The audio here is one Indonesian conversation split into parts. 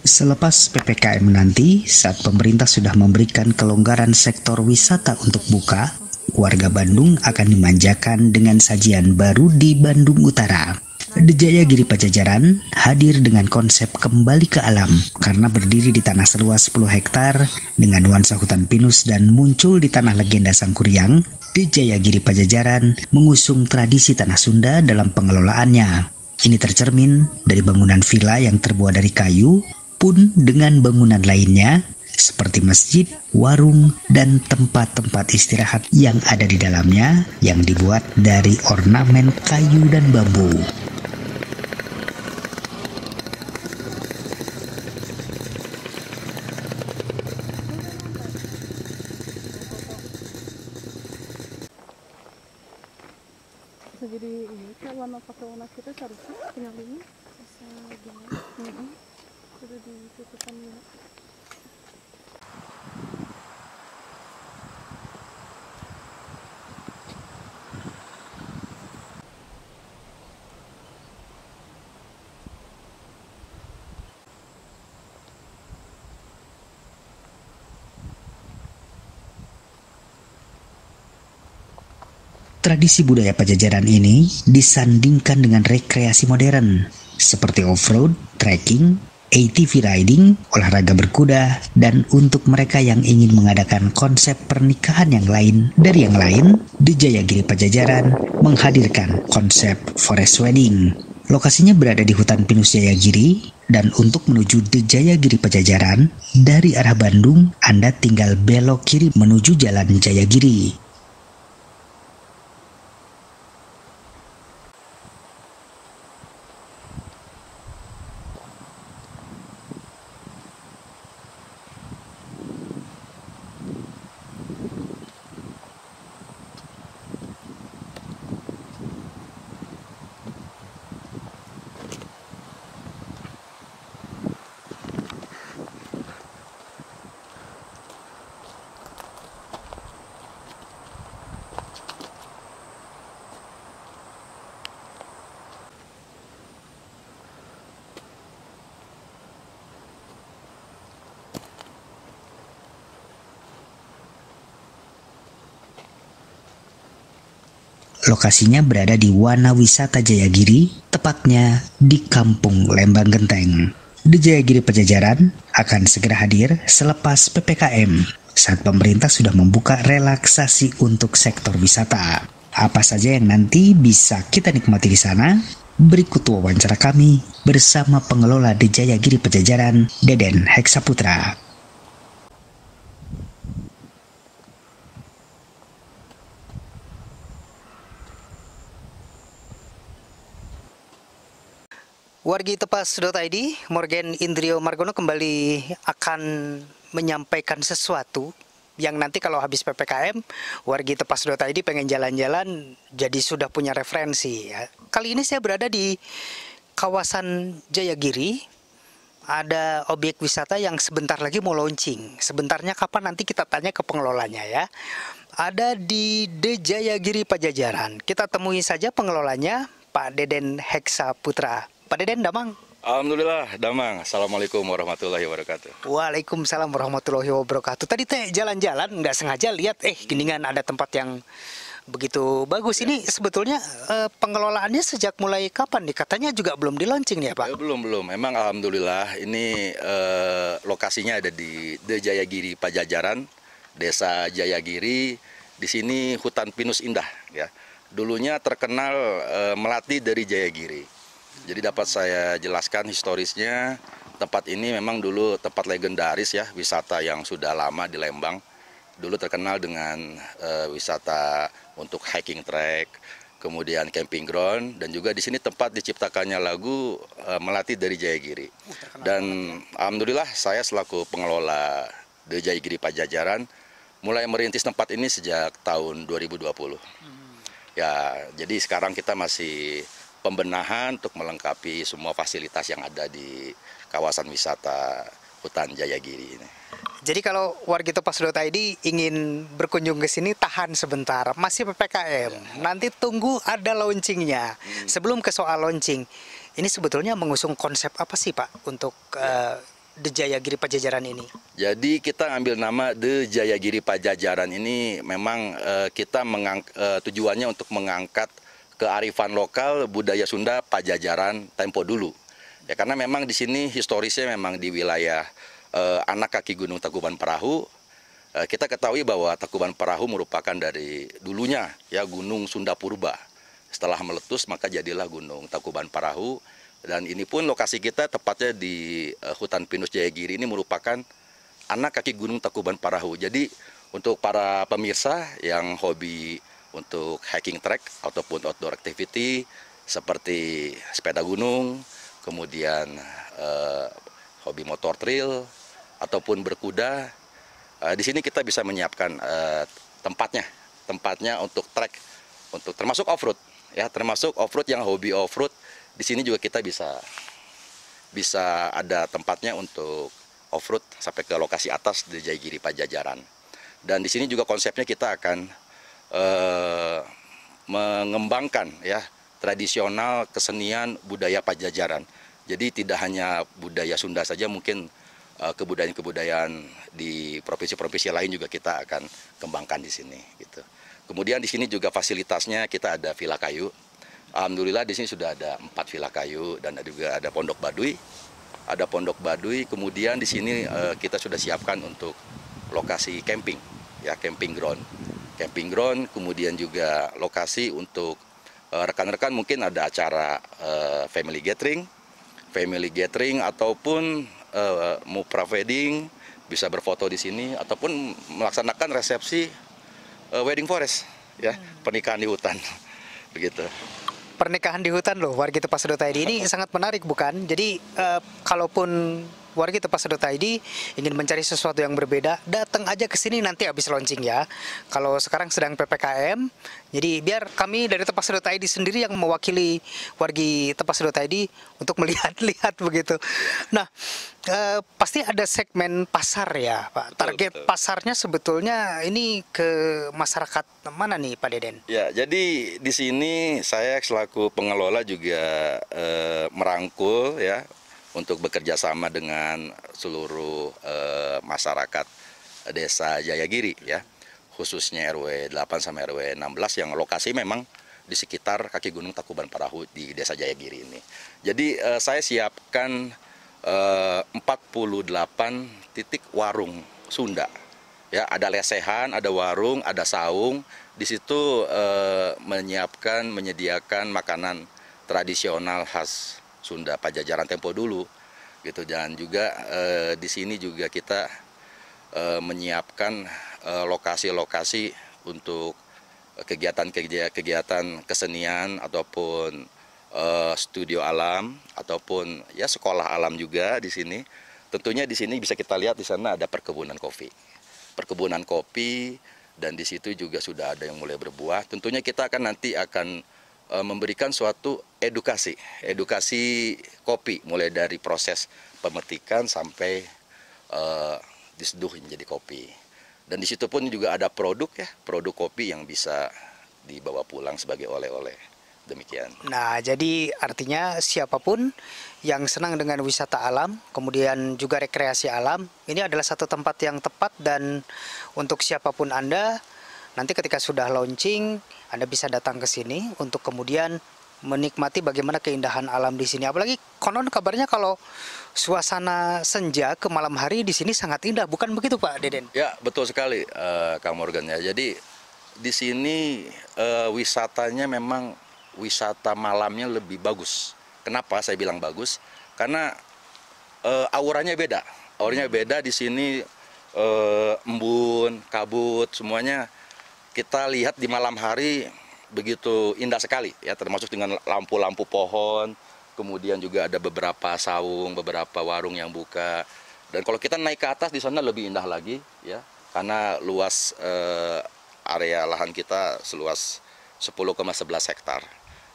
Selepas PPKM nanti, saat pemerintah sudah memberikan kelonggaran sektor wisata untuk buka, warga Bandung akan dimanjakan dengan sajian baru di Bandung Utara. The Jayagiri Pajajaran hadir dengan konsep kembali ke alam karena berdiri di tanah seluas 10 hektar dengan nuansa hutan pinus dan muncul di tanah legenda Sangkuriang. The Jayagiri Pajajaran mengusung tradisi tanah Sunda dalam pengelolaannya. Ini tercermin dari bangunan villa yang terbuat dari kayu, pun dengan bangunan lainnya seperti masjid, warung, dan tempat-tempat istirahat yang ada di dalamnya yang dibuat dari ornamen kayu dan bambu. Jadi ini kayak warna pakai warna kita seharusnya penyambungnya bisa gini. Sudah ditutupkan ya. Tradisi budaya Pajajaran ini disandingkan dengan rekreasi modern seperti off-road, trekking, ATV riding, olahraga berkuda, dan untuk mereka yang ingin mengadakan konsep pernikahan yang lain dari yang lain, The Jayagiri Pajajaran menghadirkan konsep forest wedding. Lokasinya berada di hutan pinus Jayagiri, dan untuk menuju The Jayagiri Pajajaran, dari arah Bandung, Anda tinggal belok kiri menuju Jalan Jayagiri. Lokasinya berada di Wana Wisata Jayagiri, tepatnya di Kampung Lembang Genteng. The Jayagiri Pajajaran akan segera hadir selepas PPKM, saat pemerintah sudah membuka relaksasi untuk sektor wisata. Apa saja yang nanti bisa kita nikmati di sana? Berikut wawancara kami bersama pengelola The Jayagiri Pajajaran, Deden Heksaputra. Wargi Tepas.id, Morgan Indrio Margono kembali akan menyampaikan sesuatu yang nanti kalau habis PPKM, Wargi Tepas.id pengen jalan-jalan jadi sudah punya referensi ya. Kali ini saya berada di kawasan Jayagiri, ada objek wisata yang sebentar lagi mau launching. Sebentarnya kapan nanti kita tanya ke pengelolanya ya. Ada di The Jayagiri Pajajaran. Kita temui saja pengelolanya, Pak Deden Heksaputra. Pak Deden, Damang. Alhamdulillah, Damang. Assalamualaikum warahmatullahi wabarakatuh. Waalaikumsalam warahmatullahi wabarakatuh. Tadi teh jalan-jalan, nggak sengaja lihat, geningan ada tempat yang begitu bagus. Ini sebetulnya pengelolaannya sejak mulai kapan nih? Katanya juga belum di-launching nih ya, Pak? Belum. Memang alhamdulillah ini lokasinya ada di The Jayagiri Pajajaran, Desa Jayagiri. Di sini hutan pinus indah ya. Dulunya terkenal melati dari Jayagiri. Jadi dapat saya jelaskan historisnya, tempat ini memang dulu tempat legendaris ya, wisata yang sudah lama di Lembang. Dulu terkenal dengan wisata untuk hiking track, kemudian camping ground, dan juga di sini tempat diciptakannya lagu Melati dari Jayagiri. Dan alhamdulillah saya selaku pengelola The Jayagiri Pajajaran mulai merintis tempat ini sejak tahun 2020. Ya, jadi sekarang kita masih pembenahan untuk melengkapi semua fasilitas yang ada di kawasan wisata hutan Jayagiri ini. Jadi kalau warga Tepas.id ingin berkunjung ke sini tahan sebentar, masih PPKM. Nanti tunggu ada launchingnya. Sebelum ke soal launching, ini sebetulnya mengusung konsep apa sih Pak untuk The Jayagiri Pajajaran ini? Jadi kita ambil nama The Jayagiri Pajajaran ini memang kita tujuannya untuk mengangkat kearifan lokal budaya Sunda Pajajaran tempo dulu. Ya karena memang di sini historisnya memang di wilayah anak kaki Gunung Tangkuban Perahu. Kita ketahui bahwa Tangkuban Perahu merupakan dari dulunya ya Gunung Sunda Purba. Setelah meletus maka jadilah Gunung Tangkuban Perahu. Dan ini pun lokasi kita tepatnya di hutan pinus Jayagiri ini merupakan anak kaki Gunung Tangkuban Perahu. Jadi untuk para pemirsa yang hobi untuk hiking track ataupun outdoor activity seperti sepeda gunung, kemudian hobi motor trail ataupun berkuda, di sini kita bisa menyiapkan tempatnya untuk trek, untuk termasuk off-road ya, termasuk off-road yang hobi off-road. Di sini juga kita bisa ada tempatnya untuk off-road sampai ke lokasi atas di Jayagiri Pajajaran. Dan di sini juga konsepnya kita akan mengembangkan ya tradisional kesenian budaya Pajajaran. Jadi tidak hanya budaya Sunda saja, mungkin kebudayaan-kebudayaan di provinsi-provinsi lain juga kita akan kembangkan di sini gitu. Kemudian di sini juga fasilitasnya kita ada villa kayu. Alhamdulillah di sini sudah ada 4 villa kayu dan juga ada pondok baduy. Ada pondok baduy, kemudian di sini kita sudah siapkan untuk lokasi camping, ya camping ground. Camping ground, kemudian juga lokasi untuk rekan-rekan mungkin ada acara family gathering ataupun mau pre-wedding bisa berfoto di sini ataupun melaksanakan resepsi wedding forest, ya pernikahan di hutan, begitu. Pernikahan di hutan loh, wargi Tepas Sedot ID ini sangat menarik bukan? Jadi kalaupun wargi Tepas Sedot ID ingin mencari sesuatu yang berbeda, datang aja ke sini nanti habis launching ya. Kalau sekarang sedang PPKM, jadi biar kami dari Tepas Sedot ID sendiri yang mewakili wargi Tepas Sedot ID untuk melihat-lihat begitu. Nah, pasti ada segmen pasar ya, Pak. Target betul. Pasarnya sebetulnya ini ke masyarakat mana nih, Pak Deden? Ya, jadi di sini saya selaku pengelola juga merangkul ya untuk bekerja sama dengan seluruh masyarakat Desa Jayagiri ya, khususnya RW 8 sampai RW 16 yang lokasi memang di sekitar kaki Gunung Tangkuban Perahu di Desa Jayagiri ini. Jadi saya siapkan 48 titik warung Sunda. Ya, ada lesehan, ada warung, ada saung. Di situ menyediakan makanan tradisional khas Sunda Pajajaran tempo dulu gitu. Dan juga di sini juga kita menyiapkan lokasi-lokasi untuk kegiatan kesenian ataupun studio alam ataupun ya sekolah alam juga di sini. Tentunya di sini bisa kita lihat di sana ada perkebunan kopi. Perkebunan kopi dan di situ juga sudah ada yang mulai berbuah. Tentunya kita nanti akan memberikan suatu edukasi kopi mulai dari proses pemetikan sampai diseduh menjadi kopi. Dan di situ pun juga ada produk kopi yang bisa dibawa pulang sebagai oleh-oleh. Demikian. Nah, jadi artinya siapapun yang senang dengan wisata alam, kemudian juga rekreasi alam, ini adalah satu tempat yang tepat. Dan untuk siapapun Anda, nanti ketika sudah launching, Anda bisa datang ke sini untuk kemudian menikmati bagaimana keindahan alam di sini. Apalagi konon kabarnya kalau suasana senja ke malam hari di sini sangat indah, bukan begitu Pak Deden? Ya, betul sekali Kang Morgan ya. Jadi di sini wisatanya memang wisata malamnya lebih bagus. Kenapa saya bilang bagus? Karena auranya beda. Auranya beda di sini, embun, kabut, semuanya kita lihat di malam hari begitu indah sekali ya, termasuk dengan lampu-lampu pohon, kemudian juga ada beberapa saung, beberapa warung yang buka. Dan kalau kita naik ke atas di sana lebih indah lagi ya, karena luas area lahan kita seluas 10,11 hektar.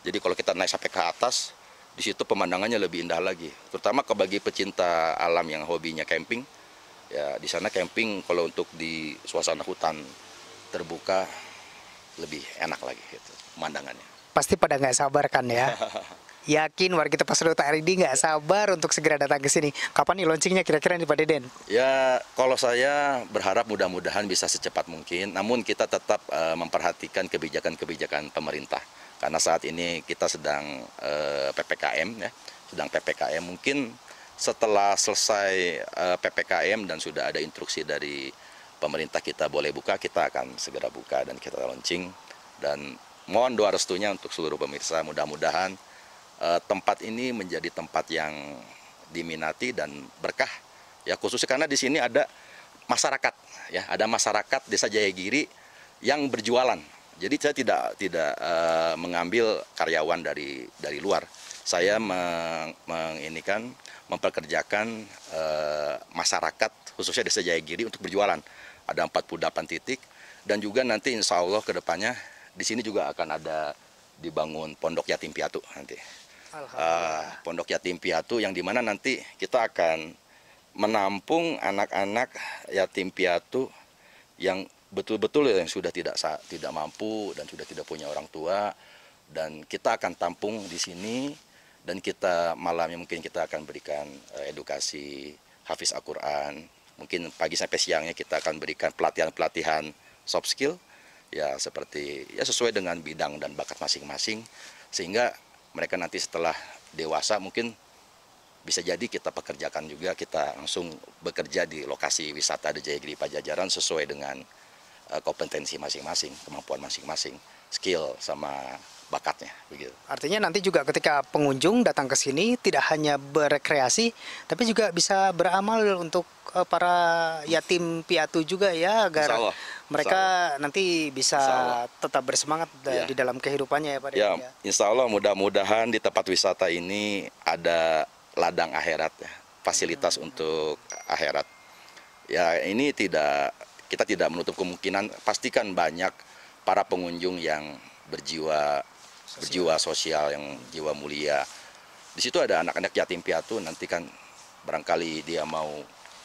Jadi kalau kita naik sampai ke atas, di situ pemandangannya lebih indah lagi. Terutama bagi pecinta alam yang hobinya camping, ya di sana camping kalau untuk di suasana hutan terbuka lebih enak lagi gitu pemandangannya. Pasti pada nggak sabar kan ya? Yakin warga Tepas.id nggak sabar untuk segera datang ke sini. Kapan nih launchingnya kira-kira nih Pak Deden? Ya, kalau saya berharap mudah-mudahan bisa secepat mungkin. Namun kita tetap memperhatikan kebijakan-kebijakan pemerintah. Karena saat ini kita sedang PPKM, ya, sedang PPKM. Mungkin setelah selesai PPKM dan sudah ada instruksi dari pemerintah kita boleh buka, kita akan segera buka dan kita launching. Dan mohon doa restunya untuk seluruh pemirsa. Mudah-mudahan tempat ini menjadi tempat yang diminati dan berkah, ya, khususnya karena di sini ada masyarakat, ya, ada masyarakat Desa Jayagiri yang berjualan. Jadi saya tidak mengambil karyawan dari luar. Saya memperkerjakan masyarakat khususnya Desa Jayagiri untuk berjualan. Ada 48 titik dan juga nanti insya Allah ke depannya di sini juga akan ada dibangun pondok yatim piatu nanti. Pondok yatim piatu yang dimana nanti kita akan menampung anak-anak yatim piatu yang betul-betul yang sudah tidak mampu dan sudah tidak punya orang tua, dan kita akan tampung di sini dan kita malamnya mungkin kita akan berikan edukasi hafiz Al-Quran, mungkin pagi sampai siangnya kita akan berikan pelatihan-pelatihan soft skill, ya seperti ya sesuai dengan bidang dan bakat masing-masing, sehingga mereka nanti setelah dewasa mungkin bisa jadi kita pekerjakan juga, kita langsung bekerja di lokasi wisata di Jayagiri Pajajaran sesuai dengan kompetensi masing-masing, kemampuan masing-masing, skill sama bakatnya begitu. Artinya nanti juga ketika pengunjung datang ke sini tidak hanya berekreasi, tapi juga bisa beramal untuk para yatim piatu juga ya, agar Allah, mereka nanti bisa tetap bersemangat di dalam kehidupannya ya Pak Deden. Ya, insya Allah mudah-mudahan di tempat wisata ini ada ladang akhirat, ya, fasilitas untuk akhirat. Ya, ini kita tidak menutup kemungkinan, pastikan banyak para pengunjung yang berjiwa sosial, yang jiwa mulia. Di situ ada anak-anak yatim piatu, nanti kan barangkali dia mau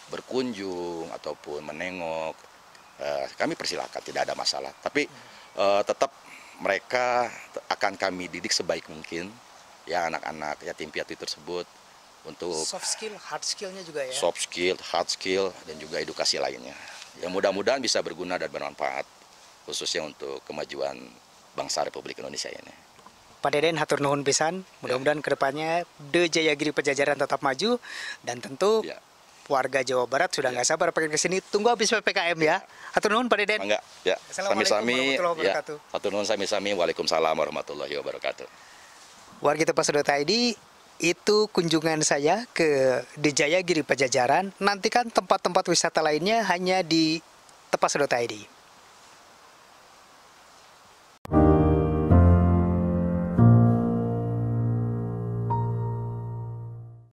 berkunjung ataupun menengok, kami persilakan, tidak ada masalah. Tapi tetap mereka akan kami didik sebaik mungkin, ya, anak-anak yatim piatu tersebut untuk soft skill, hard skillnya juga ya. Soft skill, hard skill, dan juga edukasi lainnya. Yang mudah-mudahan bisa berguna dan bermanfaat, khususnya untuk kemajuan bangsa Republik Indonesia ini. Pak Deden hatur nuhun pisan, mudah-mudahan kedepannya The Jayagiri Pajajaran tetap maju, dan tentu warga Jawa Barat sudah nggak sabar pengen kesini, tunggu habis PPKM ya. Hatur nuhun Pak Deden. Enggak, ya. Sami-sami, ya. Hatur nuhun sami-sami. Waalaikumsalam warahmatullahi wabarakatuh. Warga Tepas.id, itu kunjungan saya ke The Jayagiri Pajajaran. Nantikan tempat-tempat wisata lainnya hanya di Tepas.id.